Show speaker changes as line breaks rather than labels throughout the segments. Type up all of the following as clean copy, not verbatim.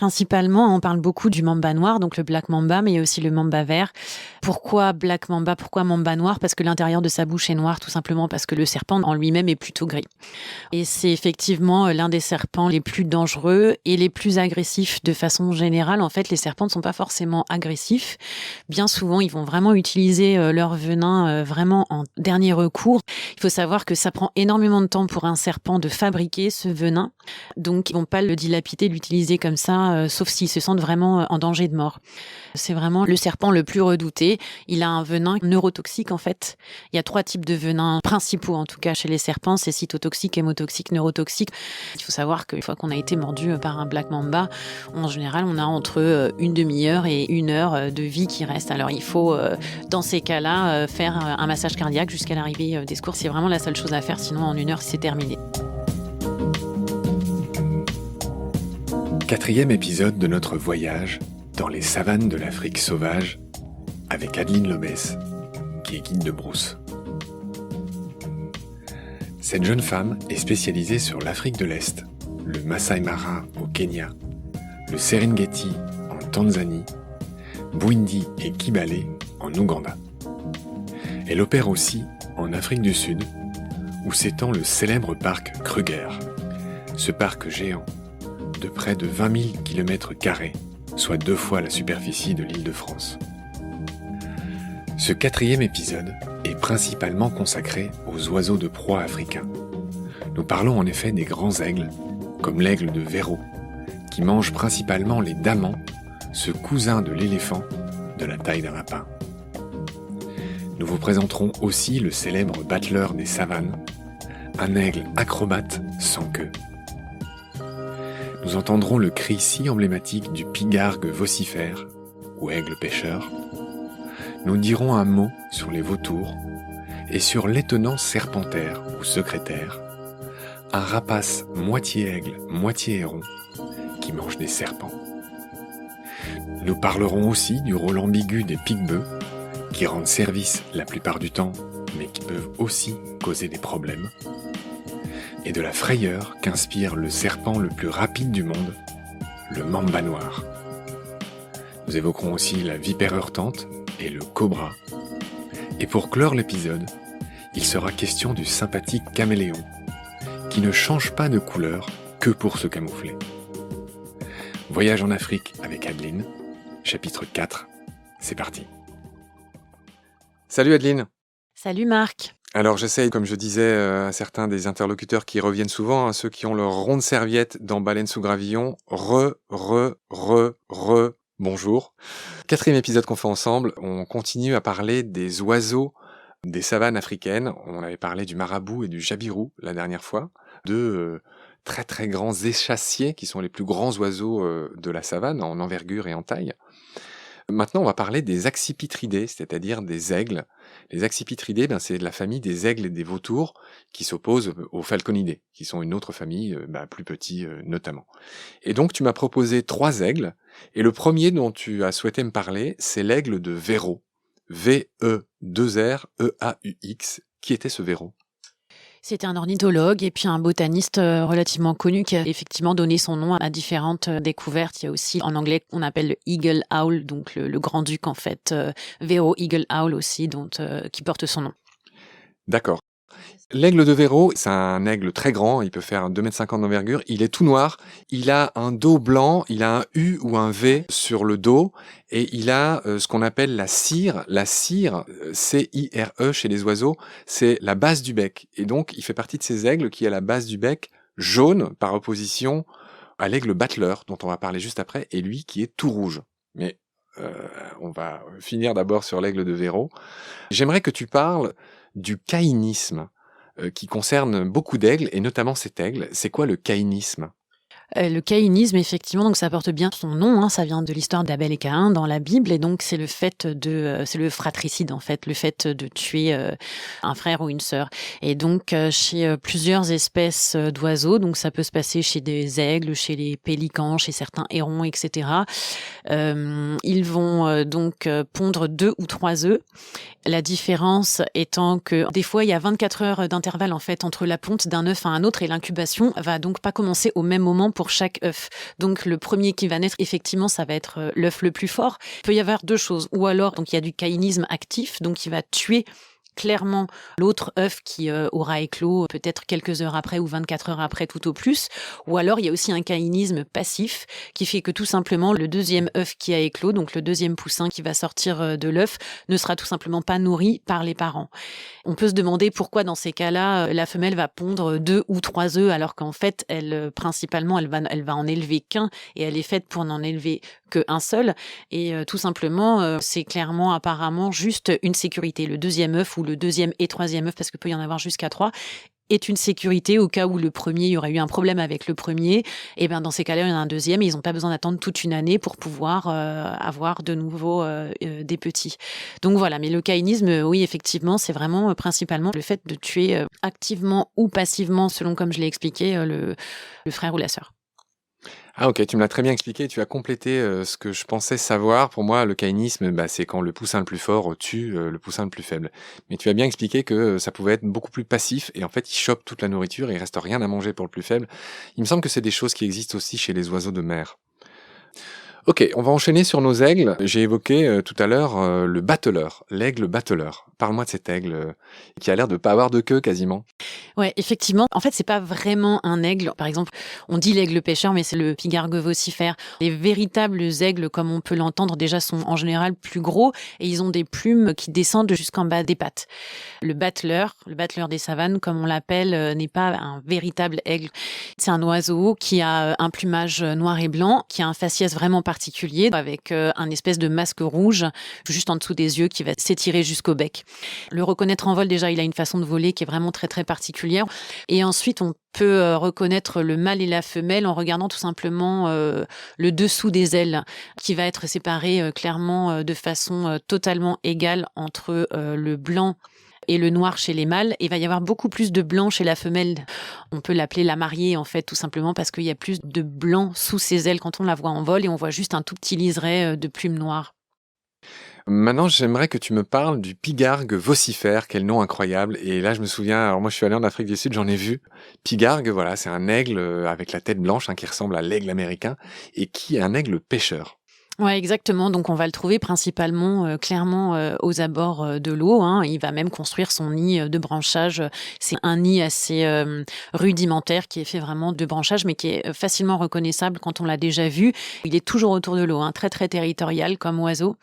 Principalement, on parle beaucoup du mamba noir, donc le black mamba, mais il y a aussi le mamba vert. Pourquoi black mamba? Pourquoi mamba noir? Parce que l'intérieur de sa bouche est noir, tout simplement parce que le serpent en lui-même est plutôt gris. Et c'est effectivement l'un des serpents les plus dangereux et les plus agressifs de façon générale. En fait, les serpents ne sont pas forcément agressifs. Bien souvent, ils vont vraiment utiliser leur venin vraiment en dernier recours. Il faut savoir que ça prend énormément de temps pour un serpent de fabriquer ce venin. Donc, ils vont pas le dilapider, l'utiliser comme ça, sauf s'ils se sentent vraiment en danger de mort. C'est vraiment le serpent le plus redouté. Il a un venin neurotoxique, en fait. Il y a 3 types de venins principaux, en tout cas, chez les serpents. C'est cytotoxique, hémotoxique, neurotoxique. Il faut savoir qu'une fois qu'on a été mordu par un black mamba, en général, on a entre une demi-heure et 1 heure de vie qui reste. Alors, il faut, dans ces cas-là, faire un massage cardiaque jusqu'à l'arrivée des secours. C'est vraiment la seule chose à faire, sinon en 1 heure, c'est terminé.
4e épisode de notre voyage dans les savanes de l'Afrique sauvage avec Adeline Lobès, qui est guide de brousse. Cette jeune femme est spécialisée sur l'Afrique de l'Est, le Masai Mara au Kenya, le Serengeti en Tanzanie, Bwindi et Kibale en Ouganda. Elle opère aussi en Afrique du Sud, où s'étend le célèbre parc Kruger. Ce parc géant, de près de 20 000 km², soit 2 fois la superficie de l'Île-de-France. Ce 4e épisode est principalement consacré aux oiseaux de proie africains. Nous parlons en effet des grands aigles, comme l'aigle de Véro, qui mange principalement les damans, ce cousin de l'éléphant de la taille d'un lapin. Nous vous présenterons aussi le célèbre battleur des savanes, un aigle acrobate sans queue. Nous entendrons le cri si emblématique du pigargue vocifère, ou aigle pêcheur. Nous dirons un mot sur les vautours et sur l'étonnant serpentaire ou secrétaire, un rapace moitié aigle, moitié héron, qui mange des serpents. Nous parlerons aussi du rôle ambigu des pique-bœufs, qui rendent service la plupart du temps, mais qui peuvent aussi causer des problèmes, et de la frayeur qu'inspire le serpent le plus rapide du monde, le mamba noir. Nous évoquerons aussi la vipère heurtante et le cobra. Et pour clore l'épisode, il sera question du sympathique caméléon, qui ne change pas de couleur que pour se camoufler. Voyage en Afrique avec Adeline, chapitre 4, c'est parti. Salut Adeline.
Salut Marc.
Alors j'essaye, comme je disais à certains des interlocuteurs qui reviennent souvent, à ceux qui ont leur ronde serviette dans Baleine sous gravillon, bonjour. 4e épisode qu'on fait ensemble, on continue à parler des oiseaux des savanes africaines. On avait parlé du marabout et du jabirou la dernière fois, deux très très grands échassiers qui sont les plus grands oiseaux de la savane en envergure et en taille. Maintenant, on va parler des accipitridés, c'est-à-dire des aigles. Les accipitridés, c'est de la famille des aigles et des vautours qui s'opposent aux falconidés, qui sont une autre famille, plus petits notamment. Et donc, tu m'as proposé 3 aigles, et le premier dont tu as souhaité me parler, c'est l'aigle de Véro. V-E-2-R-E-A-U-X. Qui était ce Véro ?
C'était un ornithologue et puis un botaniste relativement connu qui a effectivement donné son nom à différentes découvertes. Il y a aussi, en anglais, on appelle le Eagle Owl, donc le grand-duc en fait, Véro Eagle Owl aussi, qui porte son nom.
D'accord. L'aigle de Véro, c'est un aigle très grand, il peut faire 2,50 m d'envergure, il est tout noir, il a un dos blanc, il a un U ou un V sur le dos, et il a ce qu'on appelle la cire. La cire, C-I-R-E chez les oiseaux, c'est la base du bec. Et donc, il fait partie de ces aigles qui a la base du bec jaune, par opposition à l'aigle battleur, dont on va parler juste après, et lui qui est tout rouge. Mais on va finir d'abord sur l'aigle de Véro. J'aimerais que tu parles du caïnisme, qui concerne beaucoup d'aigles, et notamment cet aigle. C'est quoi le caïnisme ?
Le caïnisme, effectivement, donc ça porte bien son nom, ça vient de l'histoire d'Abel et Caïn dans la Bible, et donc c'est le fratricide en fait, le fait de tuer un frère ou une sœur. Et donc chez plusieurs espèces d'oiseaux, donc ça peut se passer chez des aigles, chez les pélicans, chez certains hérons, etc. Ils vont donc pondre 2 ou 3 œufs. La différence étant que des fois il y a 24 heures d'intervalle en fait entre la ponte d'un œuf à un autre, et l'incubation va donc pas commencer au même moment pour pour chaque œuf. Donc le premier qui va naître, effectivement, ça va être l'œuf le plus fort. Il peut y avoir deux choses. Ou alors, donc il y a du caïnisme actif, donc il va tuer clairement l'autre œuf qui aura éclos peut-être quelques heures après ou 24 heures après tout au plus. Ou alors il y a aussi un caïnisme passif qui fait que tout simplement le deuxième œuf qui a éclos, donc le deuxième poussin qui va sortir de l'œuf, ne sera tout simplement pas nourri par les parents. On peut se demander pourquoi dans ces cas-là la femelle va pondre 2 ou 3 œufs alors qu'en fait principalement elle va en élever qu'un et elle est faite pour n'en élever qu'un seul. Et tout simplement c'est clairement apparemment juste une sécurité. Le deuxième œuf ou le deuxième et troisième œuf, parce qu'il peut y en avoir jusqu'à 3, est une sécurité au cas où le premier, il y aurait eu un problème avec le premier. Et bien dans ces cas-là, il y en a un deuxième et ils n'ont pas besoin d'attendre toute une année pour pouvoir avoir de nouveau des petits. Donc voilà, mais le caïnisme, oui, effectivement, c'est vraiment principalement le fait de tuer activement ou passivement, selon comme je l'ai expliqué, le frère ou la sœur.
Ah ok, tu me l'as très bien expliqué, tu as complété ce que je pensais savoir. Pour moi, le caïnisme, c'est quand le poussin le plus fort tue le poussin le plus faible. Mais tu as bien expliqué que ça pouvait être beaucoup plus passif et en fait, il chope toute la nourriture et il reste rien à manger pour le plus faible. Il me semble que c'est des choses qui existent aussi chez les oiseaux de mer. Ok, on va enchaîner sur nos aigles. J'ai évoqué tout à l'heure le batteleur, l'aigle batteleur. Parle-moi de cet aigle qui a l'air de pas avoir de queue quasiment.
Ouais, effectivement. En fait, c'est pas vraiment un aigle. Par exemple, on dit l'aigle pêcheur, mais c'est le pigargue vocifère. Les véritables aigles, comme on peut l'entendre, déjà sont en général plus gros et ils ont des plumes qui descendent jusqu'en bas des pattes. Le battleur des savanes, comme on l'appelle, n'est pas un véritable aigle. C'est un oiseau qui a un plumage noir et blanc, qui a un faciès vraiment particulier, avec un espèce de masque rouge juste en dessous des yeux qui va s'étirer jusqu'au bec. Le reconnaître en vol, déjà, il a une façon de voler qui est vraiment très très particulière. Et ensuite, on peut reconnaître le mâle et la femelle en regardant tout simplement le dessous des ailes, qui va être séparé clairement de façon totalement égale entre le blanc et le noir chez les mâles. Il va y avoir beaucoup plus de blanc chez la femelle. On peut l'appeler la mariée, en fait, tout simplement parce qu'il y a plus de blanc sous ses ailes quand on la voit en vol et on voit juste un tout petit liseré de plumes noires.
Maintenant, j'aimerais que tu me parles du pigargue vocifère, quel nom incroyable. Et là, je me souviens, alors moi je suis allé en Afrique du Sud, j'en ai vu. Pigargue, voilà, c'est un aigle avec la tête blanche qui ressemble à l'aigle américain et qui est un aigle pêcheur.
Ouais, exactement. Donc, on va le trouver principalement, clairement, aux abords de l'eau. Il va même construire son nid de branchage. C'est un nid assez rudimentaire qui est fait vraiment de branchage, mais qui est facilement reconnaissable quand on l'a déjà vu. Il est toujours autour de l'eau, très très territorial comme oiseau.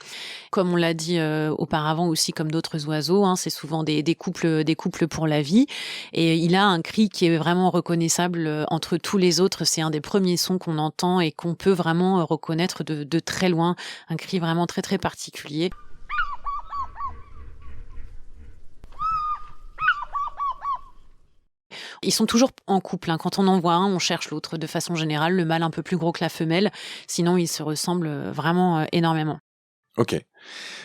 Comme on l'a dit auparavant aussi, comme d'autres oiseaux, c'est souvent des couples pour la vie. Et il a un cri qui est vraiment reconnaissable entre tous les autres. C'est un des premiers sons qu'on entend et qu'on peut vraiment reconnaître de très loin, un cri vraiment très très particulier. Ils sont toujours en couple. Quand on en voit un, on cherche l'autre. De façon générale, le mâle un peu plus gros que la femelle. Sinon, ils se ressemblent vraiment énormément.
Ok.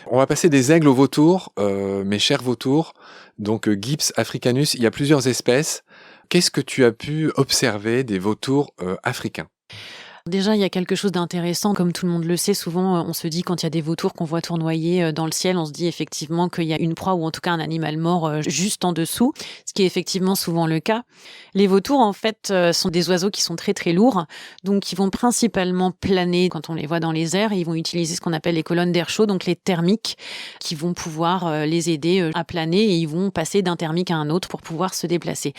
On va passer des aigles aux vautours, mes chers vautours. Donc Gyps africanus, il y a plusieurs espèces. Qu'est-ce que tu as pu observer des vautours africains ?
Déjà, il y a quelque chose d'intéressant, comme tout le monde le sait, souvent on se dit quand il y a des vautours qu'on voit tournoyer dans le ciel, on se dit effectivement qu'il y a une proie ou en tout cas un animal mort juste en dessous, ce qui est effectivement souvent le cas. Les vautours en fait sont des oiseaux qui sont très très lourds, donc ils vont principalement planer quand on les voit dans les airs et ils vont utiliser ce qu'on appelle les colonnes d'air chaud, donc les thermiques qui vont pouvoir les aider à planer et ils vont passer d'un thermique à un autre pour pouvoir se déplacer.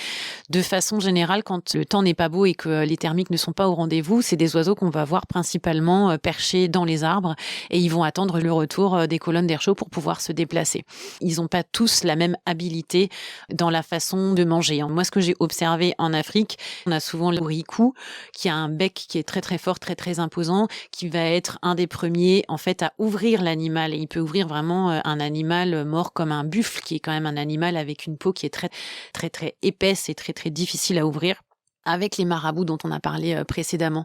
De façon générale, quand le temps n'est pas beau et que les thermiques ne sont pas au rendez-vous, c'est des oiseaux qu'on va voir principalement perchés dans les arbres et ils vont attendre le retour des colonnes d'air chaud pour pouvoir se déplacer. Ils n'ont pas tous la même habilité dans la façon de manger. Moi, ce que j'ai observé en Afrique, on a souvent le ricou qui a un bec qui est très très fort, très très imposant, qui va être un des premiers en fait à ouvrir l'animal et il peut ouvrir vraiment un animal mort comme un buffle qui est quand même un animal avec une peau qui est très très très épaisse et très très difficile à ouvrir, avec les marabouts dont on a parlé précédemment.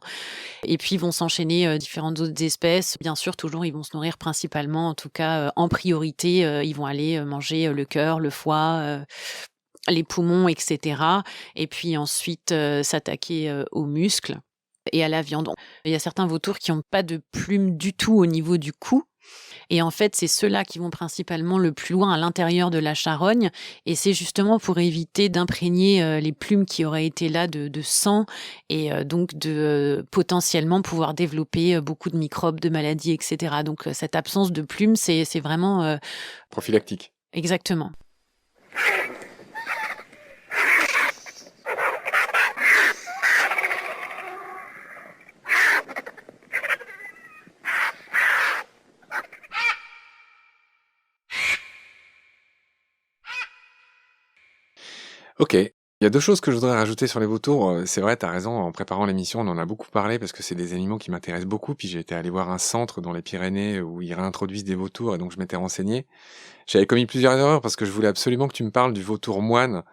Et puis, ils vont s'enchaîner différentes autres espèces. Bien sûr, toujours, ils vont se nourrir principalement, en tout cas, en priorité. Ils vont aller manger le cœur, le foie, les poumons, etc. Et puis ensuite, s'attaquer aux muscles et à la viande. Il y a certains vautours qui n'ont pas de plumes du tout au niveau du cou. Et en fait, c'est ceux-là qui vont principalement le plus loin à l'intérieur de la charogne. Et c'est justement pour éviter d'imprégner les plumes qui auraient été là de sang et donc de potentiellement pouvoir développer beaucoup de microbes, de maladies, etc. Donc cette absence de plumes, c'est vraiment
Prophylactique.
exactement.
Ok. Il y a deux choses que je voudrais rajouter sur les vautours. C'est vrai, tu as raison, en préparant l'émission, on en a beaucoup parlé parce que c'est des animaux qui m'intéressent beaucoup. Puis j'ai été allé voir un centre dans les Pyrénées où ils réintroduisent des vautours et donc je m'étais renseigné. J'avais commis plusieurs erreurs parce que je voulais absolument que tu me parles du vautour moine,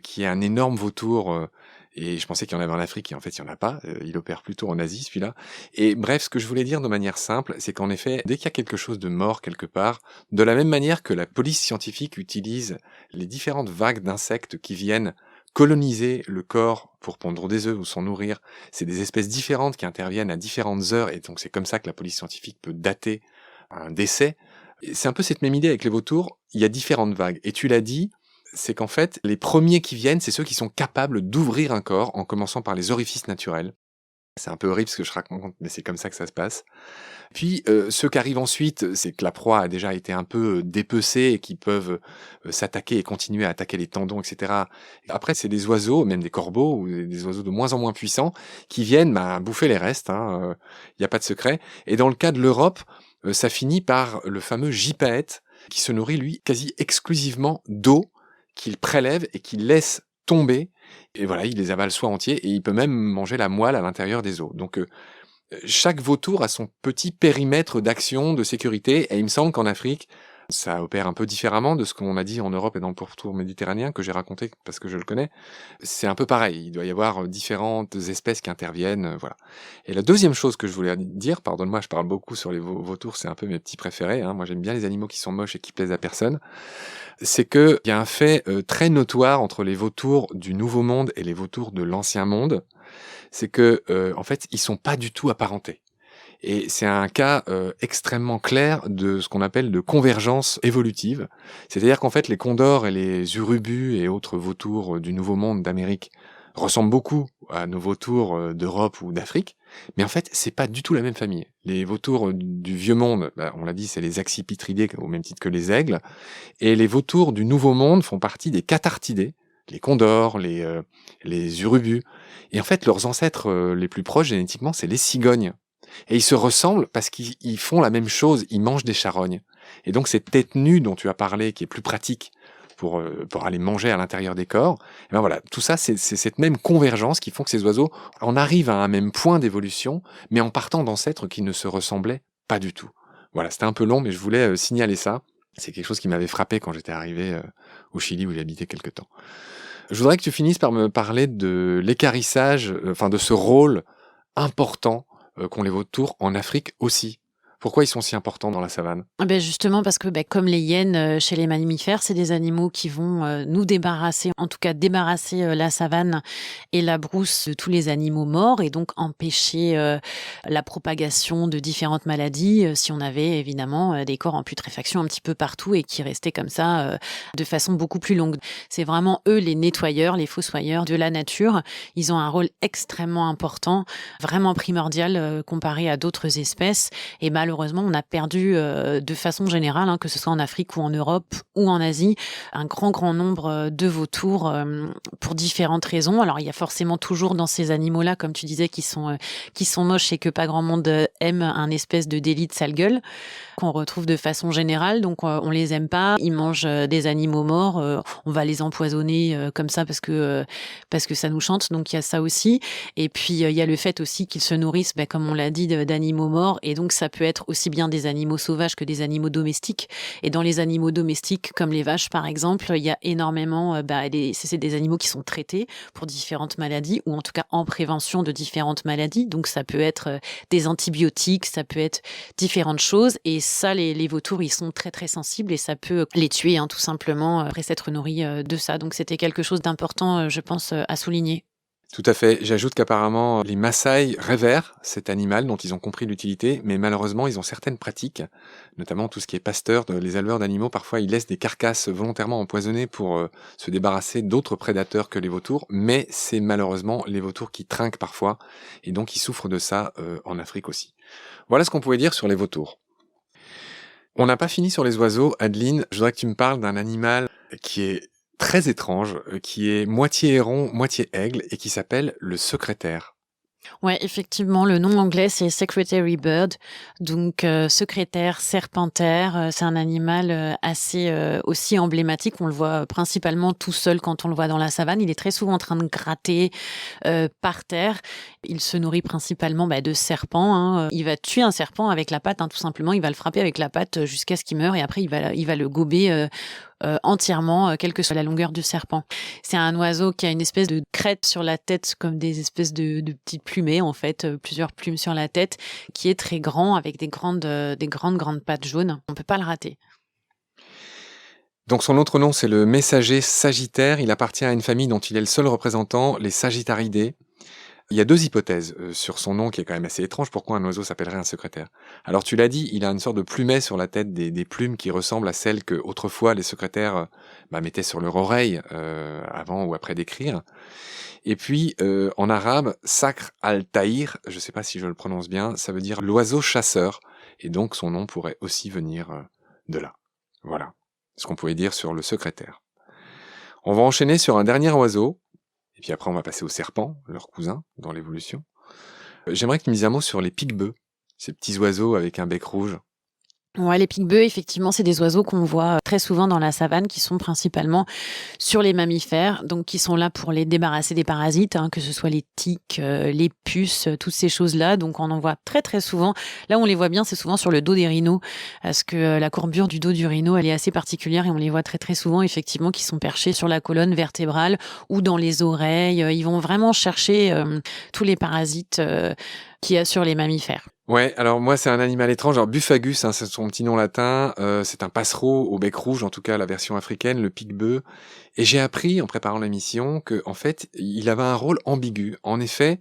qui est un énorme vautour. Et je pensais qu'il y en avait en Afrique et en fait il n'y en a pas. Il opère plutôt en Asie celui-là. Et bref, ce que je voulais dire de manière simple, c'est qu'en effet, dès qu'il y a quelque chose de mort quelque part, de la même manière que la police scientifique utilise les différentes vagues d'insectes qui viennent coloniser le corps pour pondre des œufs ou s'en nourrir, c'est des espèces différentes qui interviennent à différentes heures et donc c'est comme ça que la police scientifique peut dater un décès. Et c'est un peu cette même idée avec les vautours, il y a différentes vagues. Et tu l'as dit, c'est qu'en fait, les premiers qui viennent, c'est ceux qui sont capables d'ouvrir un corps en commençant par les orifices naturels. C'est un peu horrible ce que je raconte, mais c'est comme ça que ça se passe. Puis, ceux qui arrivent ensuite, c'est que la proie a déjà été un peu dépecée et qui peuvent s'attaquer et continuer à attaquer les tendons, etc. Après, c'est des oiseaux, même des corbeaux, ou des oiseaux de moins en moins puissants, qui viennent bouffer les restes, il n'y a pas de secret. Et dans le cas de l'Europe, ça finit par le fameux gypaète, qui se nourrit, lui, quasi exclusivement d'eau, qu'il prélève et qu'il laisse tomber. Et voilà, il les avale soit entiers, et il peut même manger la moelle à l'intérieur des os. Donc, chaque vautour a son petit périmètre d'action, de sécurité, et il me semble qu'en Afrique, ça opère un peu différemment de ce qu'on a dit en Europe et dans le pourtour méditerranéen, que j'ai raconté parce que je le connais. C'est un peu pareil, il doit y avoir différentes espèces qui interviennent, voilà. Et la deuxième chose que je voulais dire, pardonne-moi, je parle beaucoup sur les vautours, c'est un peu mes petits préférés, moi j'aime bien les animaux qui sont moches et qui plaisent à personne, c'est qu'il y a un fait très notoire entre les vautours du Nouveau Monde et les vautours de l'Ancien Monde, c'est que en fait, ils sont pas du tout apparentés. Et c'est un cas extrêmement clair de ce qu'on appelle de convergence évolutive. C'est-à-dire qu'en fait, les condors et les urubus et autres vautours du Nouveau Monde d'Amérique ressemblent beaucoup à nos vautours d'Europe ou d'Afrique, mais en fait, c'est pas du tout la même famille. Les vautours du Vieux Monde, on l'a dit, c'est les accipitridés au même titre que les aigles, et les vautours du Nouveau Monde font partie des cathartidés, les condors, les urubus. Et en fait, leurs ancêtres les plus proches génétiquement, c'est les cigognes. Et ils se ressemblent parce qu'ils font la même chose, ils mangent des charognes. Et donc cette tête nue dont tu as parlé, qui est plus pratique pour aller manger à l'intérieur des corps, et ben voilà, tout ça, c'est cette même convergence qui font que ces oiseaux en arrivent à un même point d'évolution, mais en partant d'ancêtres qui ne se ressemblaient pas du tout. Voilà, c'était un peu long, mais je voulais signaler ça. C'est quelque chose qui m'avait frappé quand j'étais arrivé au Chili où j'ai habité quelque temps. Je voudrais que tu finisses par me parler de l'équarrissage, de ce rôle important qu'ont les vautours en Afrique aussi. Pourquoi ils sont si importants dans la savane?
Justement parce que comme les hyènes chez les mammifères, c'est des animaux qui vont nous débarrasser, en tout cas débarrasser la savane et la brousse de tous les animaux morts et donc empêcher la propagation de différentes maladies si on avait évidemment des corps en putréfaction un petit peu partout et qui restaient comme ça de façon beaucoup plus longue. C'est vraiment eux les nettoyeurs, les fossoyeurs de la nature. Ils ont un rôle extrêmement important, vraiment primordial comparé à d'autres espèces et malheureusement, on a perdu de façon générale, que ce soit en Afrique ou en Europe ou en Asie, un grand nombre de vautours pour différentes raisons. Alors, il y a forcément toujours dans ces animaux-là, comme tu disais, qui sont moches et que pas grand monde aime, un espèce de délit de sale gueule qu'on retrouve de façon générale. Donc, on les aime pas. Ils mangent des animaux morts. On va les empoisonner comme ça parce que ça nous chante. Donc, il y a ça aussi. Et puis, il y a le fait aussi qu'ils se nourrissent, comme on l'a dit, d'animaux morts. Et donc, ça peut être aussi bien des animaux sauvages que des animaux domestiques. Et dans les animaux domestiques, comme les vaches par exemple, il y a énormément, c'est des animaux qui sont traités pour différentes maladies, ou en tout cas en prévention de différentes maladies. Donc ça peut être des antibiotiques, ça peut être différentes choses. Et ça, les vautours, ils sont très sensibles et ça peut les tuer, tout simplement, après s'être nourris de ça. Donc c'était quelque chose d'important, je pense, à souligner.
Tout à fait. J'ajoute qu'apparemment, les Maasai révèrent cet animal dont ils ont compris l'utilité, mais malheureusement, ils ont certaines pratiques, notamment tout ce qui est pasteur. Les éleveurs d'animaux, parfois, ils laissent des carcasses volontairement empoisonnées pour se débarrasser d'autres prédateurs que les vautours, mais c'est malheureusement les vautours qui trinquent parfois, et donc ils souffrent de ça en Afrique aussi. Voilà ce qu'on pouvait dire sur les vautours. On n'a pas fini sur les oiseaux. Adeline, je voudrais que tu me parles d'un animal qui est très étrange, qui est moitié héron, moitié aigle, et qui s'appelle le secrétaire.
Ouais, effectivement, le nom anglais, c'est Secretary Bird, donc secrétaire serpentaire. C'est un animal assez aussi emblématique. On le voit principalement tout seul quand on le voit dans la savane. Il est très souvent en train de gratter par terre. Il se nourrit principalement de serpents, hein. Il va tuer un serpent avec la patte, hein, tout simplement. Il va le frapper avec la patte jusqu'à ce qu'il meure et après, il va le gober entièrement, quelle que soit la longueur du serpent. C'est un oiseau qui a une espèce de crête sur la tête, comme des espèces de petites plumées, en fait, plusieurs plumes sur la tête, qui est très grand, avec des grandes pattes jaunes. On peut pas le rater.
Donc son autre nom, c'est le messager sagittaire. Il appartient à une famille dont il est le seul représentant, les Sagittaridés. Il y a deux hypothèses sur son nom qui est quand même assez étrange. Pourquoi un oiseau s'appellerait un secrétaire? Alors tu l'as dit, il a une sorte de plumet sur la tête, des plumes qui ressemblent à celles que autrefois les secrétaires mettaient sur leur oreille avant ou après d'écrire. Et puis en arabe, Sakr al-Tahir, je ne sais pas si je le prononce bien, ça veut dire l'oiseau chasseur. Et donc son nom pourrait aussi venir de là. Voilà ce qu'on pouvait dire sur le secrétaire. On va enchaîner sur un dernier oiseau. Et puis après, on va passer aux serpents, leurs cousins, dans l'évolution. J'aimerais que tu me dises un mot sur les pique-bœufs, ces petits oiseaux avec un bec rouge.
Ouais, les pique-bœufs, effectivement, c'est des oiseaux qu'on voit très souvent dans la savane, qui sont principalement sur les mammifères, donc qui sont là pour les débarrasser des parasites, hein, que ce soit les tiques, les puces, toutes ces choses-là. Donc on en voit très très souvent. Là où on les voit bien, c'est souvent sur le dos des rhinos, parce que la courbure du dos du rhino, elle est assez particulière et on les voit très très souvent, effectivement, qui sont perchés sur la colonne vertébrale ou dans les oreilles. Ils vont vraiment chercher tous les parasites qu'il y a sur les mammifères.
Ouais, alors moi c'est un animal étrange, alors Buffagus, hein, c'est son petit nom latin, c'est un passereau au bec rouge, en tout cas la version africaine, le pique-bœuf. Et j'ai appris en préparant l'émission que en fait il avait un rôle ambigu. En effet,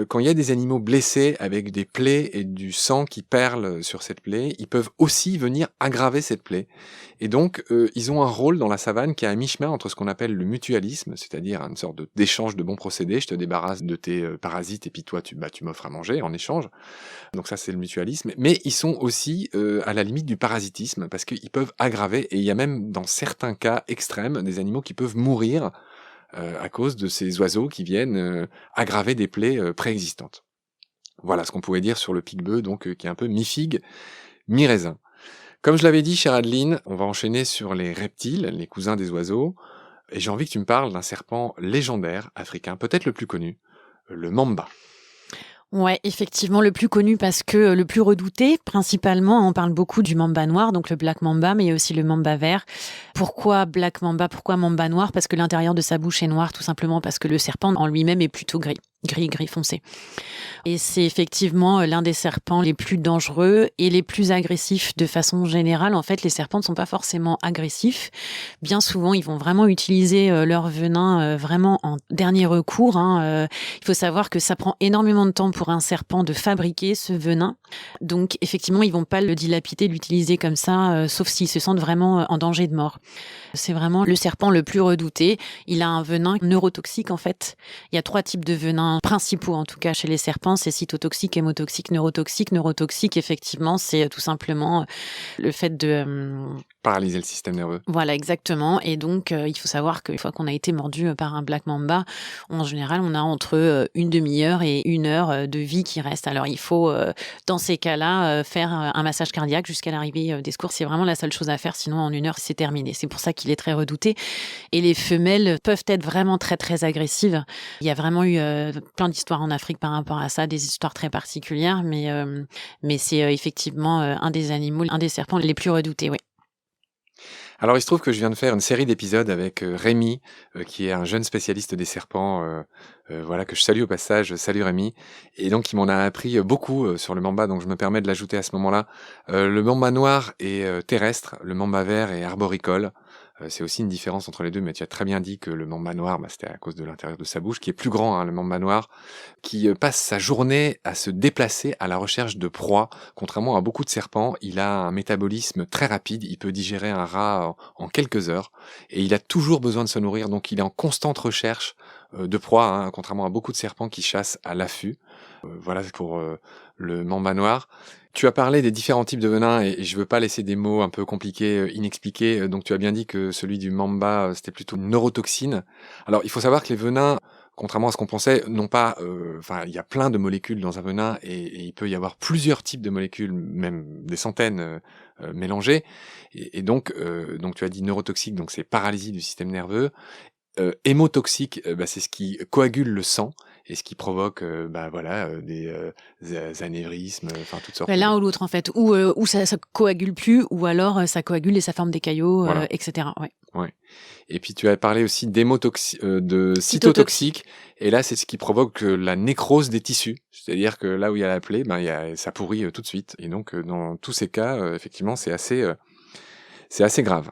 quand il y a des animaux blessés avec des plaies et du sang qui perle sur cette plaie, ils peuvent aussi venir aggraver cette plaie. Et donc ils ont un rôle dans la savane qui est à mi-chemin entre ce qu'on appelle le mutualisme, c'est-à-dire une sorte d'échange de bons procédés, je te débarrasse de tes parasites et puis toi tu m'offres à manger en échange. Donc ça, c'est le mutualisme. Mais ils sont aussi à la limite du parasitisme, parce qu'ils peuvent aggraver, et il y a même dans certains cas extrêmes, des animaux qui peuvent mourir à cause de ces oiseaux qui viennent aggraver des plaies préexistantes. Voilà ce qu'on pouvait dire sur le pique-bœuf, donc qui est un peu mi-figue, mi-raisin. Comme je l'avais dit, chère Adeline, on va enchaîner sur les reptiles, les cousins des oiseaux, et j'ai envie que tu me parles d'un serpent légendaire africain, peut-être le plus connu, le mamba.
Ouais, effectivement, le plus connu parce que le plus redouté, principalement, on parle beaucoup du mamba noir, donc le black mamba, mais il y a aussi le mamba vert. Pourquoi black mamba? Pourquoi mamba noir? Parce que l'intérieur de sa bouche est noir, tout simplement parce que le serpent en lui-même est plutôt gris foncé. Et c'est effectivement l'un des serpents les plus dangereux et les plus agressifs de façon générale. En fait, les serpents ne sont pas forcément agressifs. Bien souvent, ils vont vraiment utiliser leur venin vraiment en dernier recours, hein. Il faut savoir que ça prend énormément de temps pour un serpent de fabriquer ce venin. Donc, effectivement, ils vont pas le dilapider, l'utiliser comme ça, sauf s'ils se sentent vraiment en danger de mort. C'est vraiment le serpent le plus redouté. Il a un venin neurotoxique, en fait. Il y a 3 types de venins principaux, en tout cas, chez les serpents. C'est cytotoxique, hémotoxique, neurotoxique. Neurotoxique, effectivement, c'est tout simplement le fait de...
Paralyser le système nerveux.
Voilà, exactement. Et donc, il faut savoir qu'une fois qu'on a été mordu par un black mamba, en général, on a entre une demi-heure et 1 heure de vie qui reste. Alors, il faut, dans ces cas-là, faire un massage cardiaque jusqu'à l'arrivée des secours. C'est vraiment la seule chose à faire. Sinon, en 1 heure, c'est terminé. C'est pour ça qu'il est très redouté. Et les femelles peuvent être vraiment très, très agressives. Il y a vraiment eu plein d'histoires en Afrique par rapport à ça, des histoires très particulières. Mais c'est effectivement un des animaux, un des serpents les plus redoutés, oui.
Alors, il se trouve que je viens de faire une série d'épisodes avec Rémi, qui est un jeune spécialiste des serpents, voilà, que je salue au passage. Salut Rémi. Et donc, il m'en a appris beaucoup sur le mamba, donc je me permets de l'ajouter à ce moment-là. Le mamba noir est terrestre, le mamba vert est arboricole. C'est aussi une différence entre les deux, mais tu as très bien dit que le mamba noir, c'était à cause de l'intérieur de sa bouche, qui est plus grand, hein, le mamba noir, qui passe sa journée à se déplacer à la recherche de proies. Contrairement à beaucoup de serpents, il a un métabolisme très rapide, il peut digérer un rat en quelques heures, et il a toujours besoin de se nourrir, donc il est en constante recherche de proies, hein, contrairement à beaucoup de serpents qui chassent à l'affût. Voilà pour le mamba noir. Tu as parlé des différents types de venins et je veux pas laisser des mots un peu compliqués, inexpliqués. Donc tu as bien dit que celui du mamba, c'était plutôt une neurotoxine. Alors il faut savoir que les venins, contrairement à ce qu'on pensait, n'ont pas... Enfin, il y a plein de molécules dans un venin et il peut y avoir plusieurs types de molécules, même des centaines mélangées. Et donc tu as dit neurotoxique, donc c'est paralysie du système nerveux. Hémotoxique, c'est ce qui coagule le sang et ce qui provoque des anévrismes, enfin toutes sortes
L'un ou l'autre en fait, ou ça coagule plus, ou alors ça coagule et ça forme des caillots,
Voilà.
etc.
Ouais. Et puis tu as parlé aussi de cytotoxique, et là c'est ce qui provoque la nécrose des tissus, c'est-à-dire que là où il y a la plaie, ça pourrit tout de suite. Et donc dans tous ces cas, effectivement, c'est assez grave.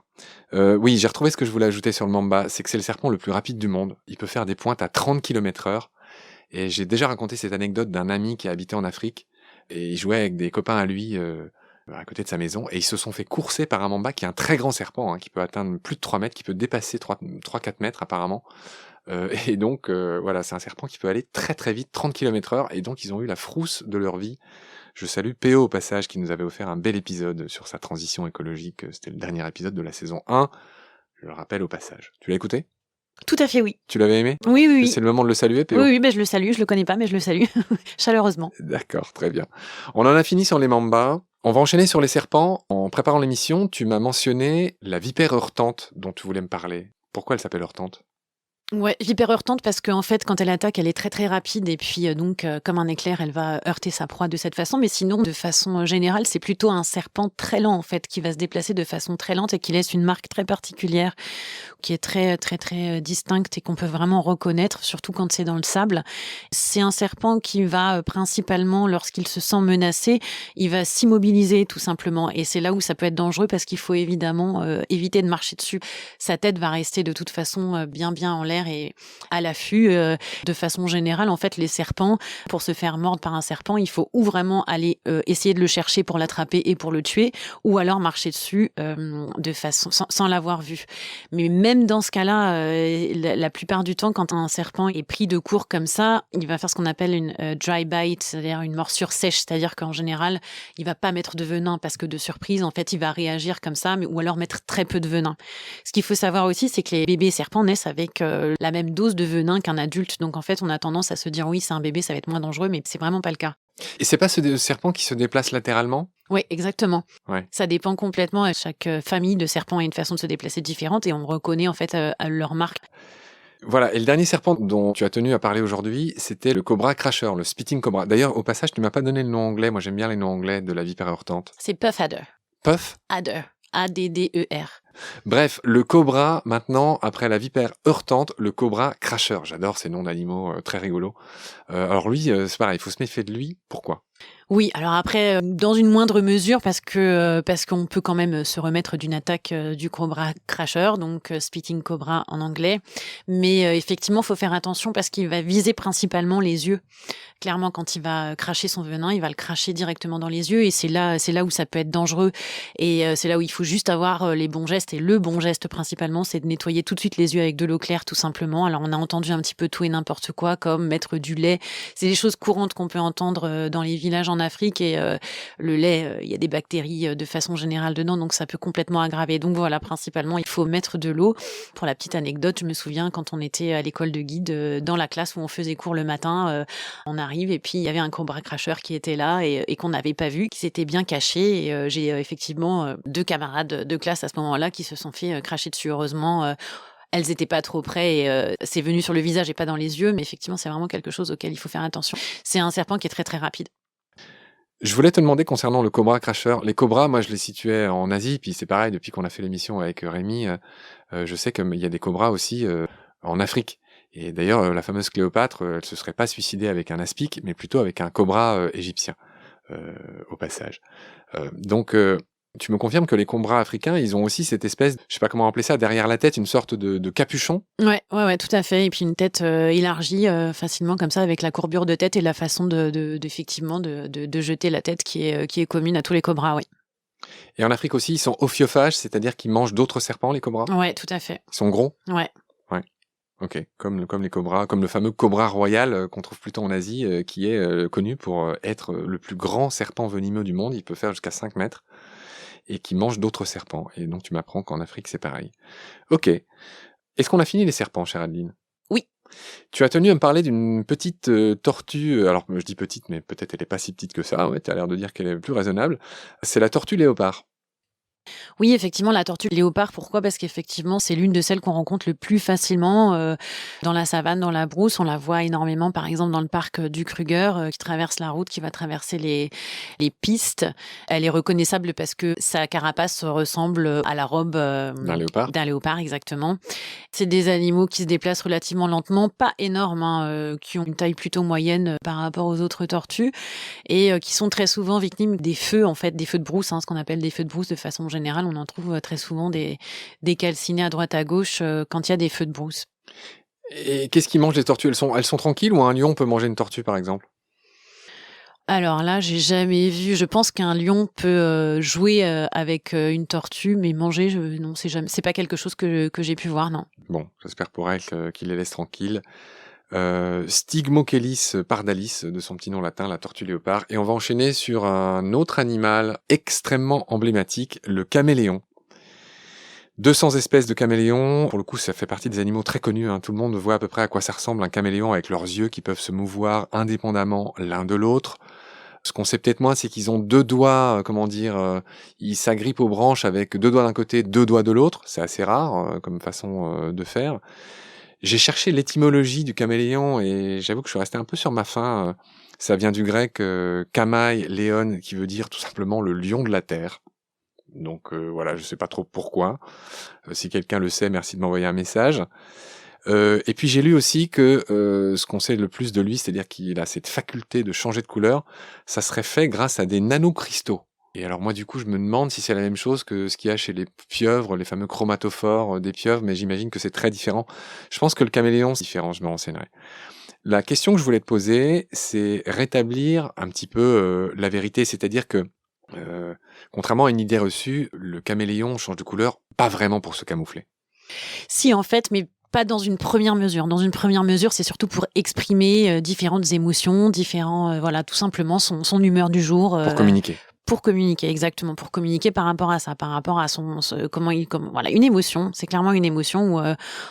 Oui, j'ai retrouvé ce que je voulais ajouter sur le mamba, c'est que c'est le serpent le plus rapide du monde. Il peut faire des pointes à 30 km/h. Et j'ai déjà raconté cette anecdote d'un ami qui habitait en Afrique. Et il jouait avec des copains à lui à côté de sa maison. Et ils se sont fait courser par un mamba qui est un très grand serpent, hein, qui peut atteindre plus de 3 mètres, qui peut dépasser 3-4 mètres apparemment. Et donc, voilà, c'est un serpent qui peut aller très très vite, 30 km/h. Et donc, ils ont eu la frousse de leur vie. Je salue P.O. au passage qui nous avait offert un bel épisode sur sa transition écologique. C'était le dernier épisode de la saison 1. Je le rappelle au passage. Tu l'as écouté ?
Tout à fait, oui.
Tu l'avais aimé ?
Oui.
C'est le moment de le saluer, P.O.
Oui, je le salue, je le connais pas, mais je le salue chaleureusement.
D'accord, très bien. On en a fini sur les mambas. On va enchaîner sur les serpents. En préparant l'émission, tu m'as mentionné la vipère heurtante dont tu voulais me parler. Pourquoi elle s'appelle heurtante ?
Ouais, vipère heurtante parce qu'en fait, quand elle attaque, elle est très très rapide et puis comme un éclair, elle va heurter sa proie de cette façon. Mais sinon, de façon générale, c'est plutôt un serpent très lent en fait, qui va se déplacer de façon très lente et qui laisse une marque très particulière, qui est très très très distincte et qu'on peut vraiment reconnaître, surtout quand c'est dans le sable. C'est un serpent qui va principalement, lorsqu'il se sent menacé, il va s'immobiliser tout simplement. Et c'est là où ça peut être dangereux parce qu'il faut évidemment éviter de marcher dessus. Sa tête va rester de toute façon bien en l'air et à l'affût. De façon générale, en fait, les serpents, pour se faire mordre par un serpent, il faut ou vraiment aller essayer de le chercher pour l'attraper et pour le tuer, ou alors marcher dessus de façon sans l'avoir vu. Mais même dans ce cas-là, la plupart du temps, quand un serpent est pris de court comme ça, il va faire ce qu'on appelle une dry bite, c'est-à-dire une morsure sèche, c'est-à-dire qu'en général, il va pas mettre de venin parce que de surprise, en fait, il va réagir comme ça, ou alors mettre très peu de venin. Ce qu'il faut savoir aussi, c'est que les bébés serpents naissent avec la même dose de venin qu'un adulte. Donc en fait, on a tendance à se dire oui, c'est un bébé, ça va être moins dangereux, mais c'est vraiment pas le cas.
Et c'est pas ce serpent qui se déplace latéralement ?
Oui, exactement.
Ouais.
Ça dépend complètement. Chaque famille de serpents a une façon de se déplacer différente et on reconnaît en fait leur marque.
Voilà, et le dernier serpent dont tu as tenu à parler aujourd'hui, c'était le cobra crasher, le spitting cobra. D'ailleurs, au passage, tu m'as pas donné le nom anglais. Moi, j'aime bien les noms anglais de la vipère heurtante.
C'est puff adder.
Puff ?
Adder. A-D-D-E-R.
Bref, le cobra, maintenant, après la vipère heurtante, le cobra crasher. J'adore ces noms d'animaux très rigolos. Alors lui, c'est pareil, il faut se méfier de lui. Pourquoi ?
Oui, alors après, dans une moindre mesure, parce qu'on peut quand même se remettre d'une attaque du cobra crasher, donc spitting cobra en anglais. Mais effectivement, faut faire attention parce qu'il va viser principalement les yeux. Clairement, quand il va cracher son venin, il va le cracher directement dans les yeux et c'est là où ça peut être dangereux. Et c'est là où il faut juste avoir les bons gestes. Et le bon geste principalement, c'est de nettoyer tout de suite les yeux avec de l'eau claire, tout simplement. Alors on a entendu un petit peu tout et n'importe quoi, comme mettre du lait. C'est des choses courantes qu'on peut entendre dans les villages en Afrique. Et le lait, il y a des bactéries de façon générale dedans, donc ça peut complètement aggraver. Donc voilà, principalement, il faut mettre de l'eau. Pour la petite anecdote, je me souviens quand on était à l'école de guide, dans la classe où on faisait cours le matin, on arrive et puis il y avait un cobra crasher qui était là et qu'on n'avait pas vu, qui s'était bien caché. Et j'ai effectivement 2 camarades de classe à ce moment-là qui se sont fait cracher dessus. Heureusement, elles n'étaient pas trop près et c'est venu sur le visage et pas dans les yeux. Mais effectivement, c'est vraiment quelque chose auquel il faut faire attention. C'est un serpent qui est très très rapide.
Je voulais te demander concernant le cobra crasher. Les cobras, moi, je les situais en Asie, puis c'est pareil, depuis qu'on a fait l'émission avec Rémi, je sais qu'il y a des cobras aussi en Afrique. Et d'ailleurs, la fameuse Cléopâtre, elle se serait pas suicidée avec un aspic, mais plutôt avec un cobra égyptien, au passage. Donc, Tu me confirmes que les cobras africains, ils ont aussi cette espèce, je sais pas comment appeler ça, derrière la tête, une sorte de capuchon?
Ouais, tout à fait. Et puis une tête élargie facilement comme ça, avec la courbure de tête et la façon effectivement de jeter la tête qui est commune à tous les cobras, oui.
Et en Afrique aussi, ils sont ophiophages, c'est-à-dire qu'ils mangent d'autres serpents, les cobras?
Ouais, tout à fait.
Ils sont gros?
Ouais.
Ouais. Ok. Comme les cobras, comme le fameux cobra royal qu'on trouve plutôt en Asie, qui est connu pour être le plus grand serpent venimeux du monde. Il peut faire jusqu'à 5 mètres et qui mange d'autres serpents. Et donc tu m'apprends qu'en Afrique, c'est pareil. Ok. Est-ce qu'on a fini les serpents, chère Adeline?
Oui.
Tu as tenu à me parler d'une petite tortue. Alors, je dis petite, mais peut-être elle n'est pas si petite que ça. Ouais, tu as l'air de dire qu'elle est plus raisonnable. C'est la tortue léopard.
Oui, effectivement, la tortue léopard, pourquoi? Parce qu'effectivement, c'est l'une de celles qu'on rencontre le plus facilement dans la savane, dans la brousse. On la voit énormément, par exemple, dans le parc du Kruger, qui traverse la route, qui va traverser les pistes. Elle est reconnaissable parce que sa carapace ressemble à la robe
D'un léopard.
d'un léopard, exactement. C'est des animaux qui se déplacent relativement lentement, pas énormes, qui ont une taille plutôt moyenne par rapport aux autres tortues, et qui sont très souvent victimes des feux, en fait, des feux de brousse, ce qu'on appelle des feux de brousse de façon générale. On en trouve très souvent des calcinés à droite à gauche quand il y a des feux de brousse.
Et qu'est-ce qu'ils mangent les tortues? Elles sont tranquilles ou un lion peut manger une tortue, par exemple?
Alors là, j'ai jamais vu. Je pense qu'un lion peut jouer avec une tortue, mais manger, non, c'est pas quelque chose que j'ai pu voir, non.
Bon, j'espère pour elle qu'il les laisse tranquilles. Stygmochelis pardalis, de son petit nom latin, la tortue léopard. Et on va enchaîner sur un autre animal extrêmement emblématique, le caméléon. 200 espèces de caméléons. Pour le coup, ça fait partie des animaux très connus. Tout le monde voit à peu près à quoi ça ressemble un caméléon avec leurs yeux qui peuvent se mouvoir indépendamment l'un de l'autre. Ce qu'on sait peut-être moins, c'est qu'ils ont deux doigts, ils s'agrippent aux branches avec deux doigts d'un côté, deux doigts de l'autre. C'est assez rare comme façon de faire. J'ai cherché l'étymologie du caméléon et j'avoue que je suis resté un peu sur ma faim. Ça vient du grec kamai, léon, qui veut dire tout simplement le lion de la terre. Donc voilà, je sais pas trop pourquoi. Si quelqu'un le sait, merci de m'envoyer un message. Et puis j'ai lu aussi que ce qu'on sait le plus de lui, c'est-à-dire qu'il a cette faculté de changer de couleur, ça serait fait grâce à des nanocristaux. Et alors moi du coup je me demande si c'est la même chose que ce qu'il y a chez les pieuvres, les fameux chromatophores des pieuvres, mais j'imagine que c'est très différent. Je pense que le caméléon c'est différent, je me renseignerai. La question que je voulais te poser, c'est rétablir un petit peu la vérité, c'est-à-dire que contrairement à une idée reçue, le caméléon change de couleur pas vraiment pour se camoufler.
Si, en fait, mais pas dans une première mesure. Dans une première mesure, c'est surtout pour exprimer différentes émotions, voilà, tout simplement son humeur du jour.
Pour communiquer.
Pour communiquer, exactement, pour communiquer par rapport à ça, par rapport à voilà, une émotion, c'est clairement une émotion ou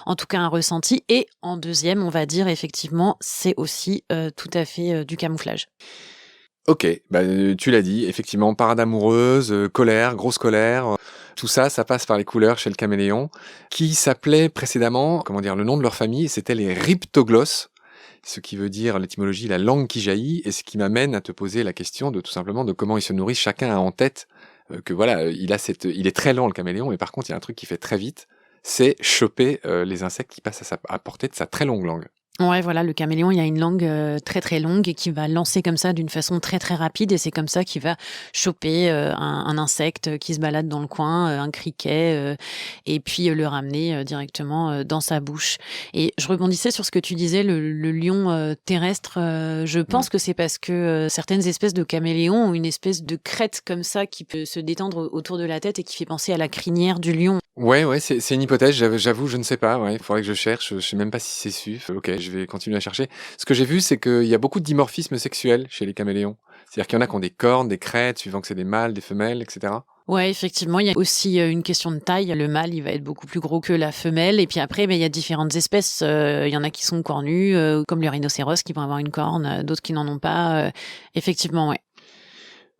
en tout cas un ressenti. Et en deuxième, on va dire effectivement, c'est aussi tout à fait du camouflage.
Ok, tu l'as dit, effectivement, parade amoureuse, colère, grosse colère, tout ça, ça passe par les couleurs chez le caméléon, qui s'appelait précédemment, le nom de leur famille, c'était les rhyptoglosses, ce qui veut dire l'étymologie, la langue qui jaillit, et ce qui m'amène à te poser la question de tout simplement de comment ils se nourrissent. Chacun a en tête que voilà, il est très lent le caméléon, mais par contre il y a un truc qui fait très vite, c'est choper les insectes qui passent à portée de sa très longue langue.
Ouais, voilà, le caméléon, il a une langue très très longue et qui va lancer comme ça d'une façon très très rapide, et c'est comme ça qu'il va choper un insecte qui se balade dans le coin, un criquet, et puis le ramener directement dans sa bouche. Et je rebondissais sur ce que tu disais, le lion terrestre. Je pense que c'est parce que certaines espèces de caméléons ont une espèce de crête comme ça qui peut se détendre autour de la tête et qui fait penser à la crinière du lion.
Ouais, c'est une hypothèse, j'avoue, je ne sais pas, ouais, il faudrait que je cherche, je sais même pas si c'est su. Ok, je vais continuer à chercher. Ce que j'ai vu, c'est qu'il y a beaucoup de dimorphisme sexuel chez les caméléons. C'est-à-dire qu'il y en a qui ont des cornes, des crêtes, suivant que c'est des mâles, des femelles, etc.
Ouais, effectivement, il y a aussi une question de taille. Le mâle, il va être beaucoup plus gros que la femelle. Et puis après, il y a différentes espèces. Il y en a qui sont cornues, comme les rhinocéros, qui vont avoir une corne, d'autres qui n'en ont pas. Effectivement, ouais.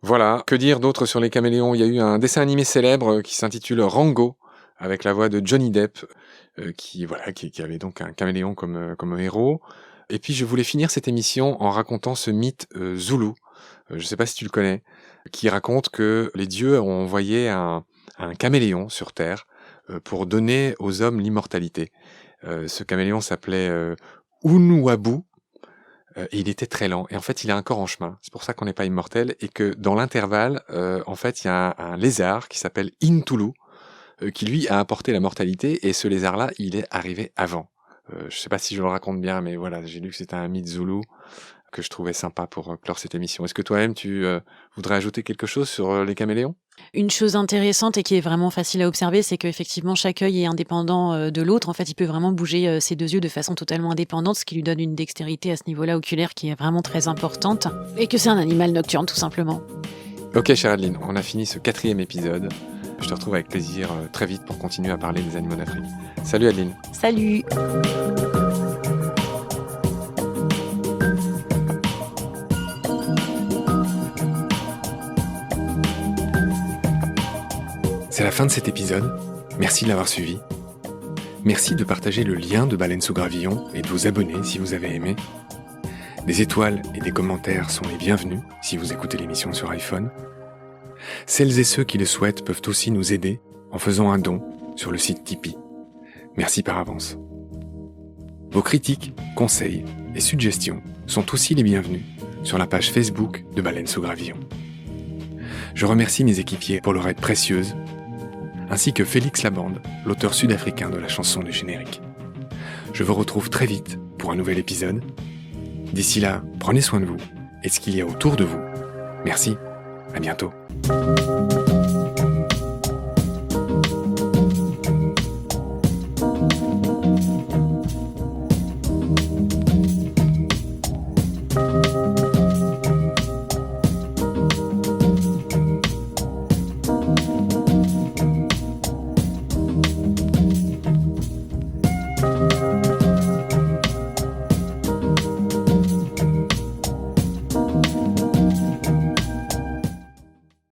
Voilà, que dire d'autre sur les caméléons? Il y a eu un dessin animé célèbre qui s'intitule Rango, avec la voix de Johnny Depp, qui avait donc un caméléon comme héros. Et puis je voulais finir cette émission en racontant ce mythe zoulou, je ne sais pas si tu le connais, qui raconte que les dieux ont envoyé un caméléon sur Terre pour donner aux hommes l'immortalité. Ce caméléon s'appelait Unuabu, et il était très lent. Et en fait, il est encore en chemin. C'est pour ça qu'on n'est pas immortel. Et que dans l'intervalle, en fait, il y a un lézard qui s'appelle Intulu, qui lui a apporté la mortalité. Et ce lézard-là, il est arrivé avant. Je sais pas si je le raconte bien, mais voilà, j'ai lu que c'était un mythe zoulou que je trouvais sympa pour clore cette émission. Est-ce que toi-même, tu voudrais ajouter quelque chose sur les caméléons ?
Une chose intéressante et qui est vraiment facile à observer, c'est qu'effectivement, chaque œil est indépendant de l'autre. En fait, il peut vraiment bouger ses deux yeux de façon totalement indépendante, ce qui lui donne une dextérité à ce niveau-là oculaire qui est vraiment très importante. Et que c'est un animal nocturne, tout simplement.
Ok, chère Adeline, on a fini ce 4e épisode. Je te retrouve avec plaisir très vite pour continuer à parler des animaux d'Afrique. Salut Adeline.
Salut!
C'est la fin de cet épisode. Merci de l'avoir suivi. Merci de partager le lien de Baleine sous Gravillon et de vous abonner si vous avez aimé. Des étoiles et des commentaires sont les bienvenus si vous écoutez l'émission sur iPhone. Celles et ceux qui le souhaitent peuvent aussi nous aider en faisant un don sur le site Tipeee. Merci par avance. Vos critiques, conseils et suggestions sont aussi les bienvenus sur la page Facebook de Baleine sous Gravillon. Je remercie mes équipiers pour leur aide précieuse, ainsi que Félix Labande, l'auteur sud-africain de la chanson du générique. Je vous retrouve très vite pour un nouvel épisode. D'ici là, prenez soin de vous et de ce qu'il y a autour de vous. Merci, à bientôt.